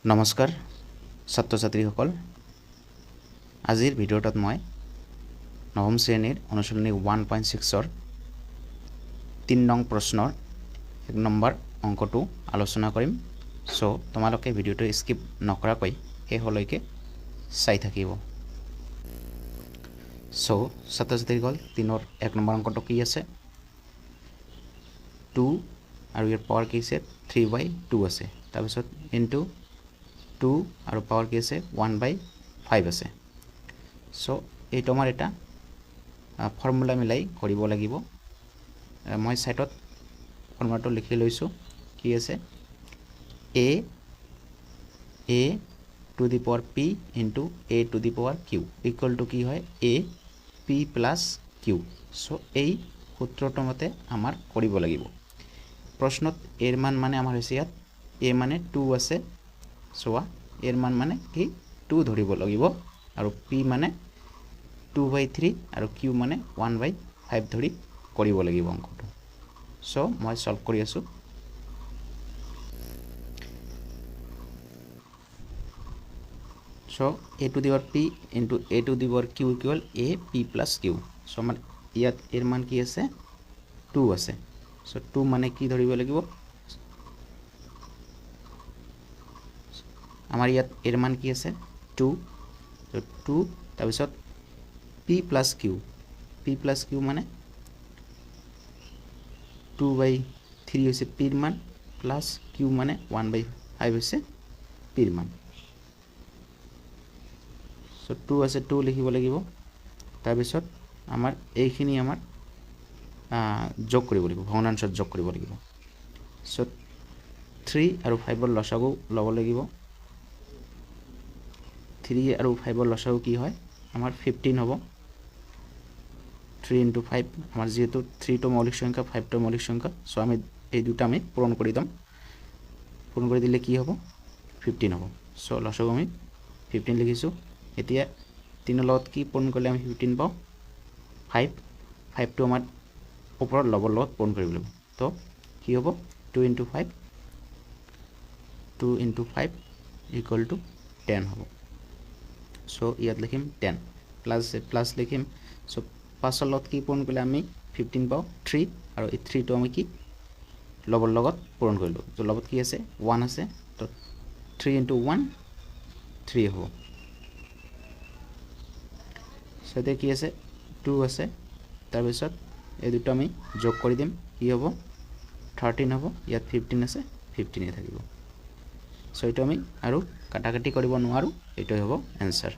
নমস্কাৰ ছাত্ৰ ছাত্ৰীসকল আজিৰ ভিডিঅ'টোত মই নৱম শ্ৰেণীৰ অনুশীলনী 1.6 3 নং প্ৰশ্নৰ 1 নম্বৰ অংকটো আলোচনা কৰিম সো তোমালোকে ভিডিঅ'টো স্কিপ নকৰাকৈ শেষলৈকে চাই থাকিব সো ছাত্ৰ ছাত্ৰীসকল 3ৰ 1 নম্বৰ অংকটো কি আছে 2 আৰু ইয়াৰ পাৱাৰ কি আছে 3/2 আছে তাৰপিছত ইনটু 2 আৰু পাৱাৰ কি আছে 1/5 আছে সো এইটো আমাৰ এটা ফৰ্মুলা মিলাই কৰিব লাগিব মই সাইডত ফৰ্মুলাটো লিখি লৈছো কি আছে a to the power p into a to the power q equal to কি হয় a p plus q so এই সূত্ৰটো মতে আমাৰ কৰিব লাগিব প্ৰশ্নত এৰ মান মানে আমাৰ হৈছে ইয়াত a মানে 2 আছে সোয়া এৰ মান মানে কি 2 ধৰিব লাগিব আৰু p মানে 2/3 আৰু q মানে 1/5 ধৰি কৰিব লাগিব অংকটো সো মই সলভ কৰি আছো so a to the power p into a to the power q equal a p plus q so মানে ইয়াত এর মান কি আছে 2 আছে সো 2 মানে কি ধৰিব লাগিব আমাৰ ইয়াত এৰ মান কি আছে 2 তো 2 তাৰপিছত p plus q মানে 2/3 হৈছে p ৰ মান প্লাস q মানে 1/5 হৈছে p ৰ মান সো 2 আছে 2 লিখিব লাগিব তাৰপিছত আমাৰ এইখিনি আমাৰ যোগ কৰিব লাগিব ভগ্নাংশত যোগ কৰিব লাগিব সো 3 আৰু 5 ৰ লসাগু ল'ব লাগিব 3 আৰু 5 ৰ লসাগু কি হয় আমাৰ 15 হ'ব 3 into 5 আমাৰ যেহেতু 3 টো মৌলিক সংখ্যা 5 টো মৌলিক সংখ্যা সো আমি এই দুটা আমি পূরণ কৰি দিম পূৰণ কৰি দিলে কি হ'ব 15 হ'ব সো লসাগু আমি 15 লিখিছো এতিয়া 3 লগত কি পূরণ কৰিলে আমি 15 পাও 5 টো আমাৰ ওপৰৰ লবৰ লগত পূৰণ কৰিব লাগিব তো কি হ'ব 2 into 5 equal to 10 হ'ব সো ইয়াত লিখিম 10 প্লাস লিখিম সো 5 লগত কি পূরণ কৰিলে আমি 15 পাও 3 আৰু এই 3 টো আমি কি লবৰ লগত পূৰণ কৰিলো তো লগত কি আছে 1 আছে তো 3 into 1 3 হ'ব সাথে কি আছে 2 আছে তাৰ পিছত এই দুটো আমি যোগ কৰি দিম কি হ'ব 13 হ'ব ইয়াত 15 আছে 15 এ থাকিব সো এটা আমি আৰু কাটাকাটি কৰিব নোৱাৰো এটাই হ'ব आंसर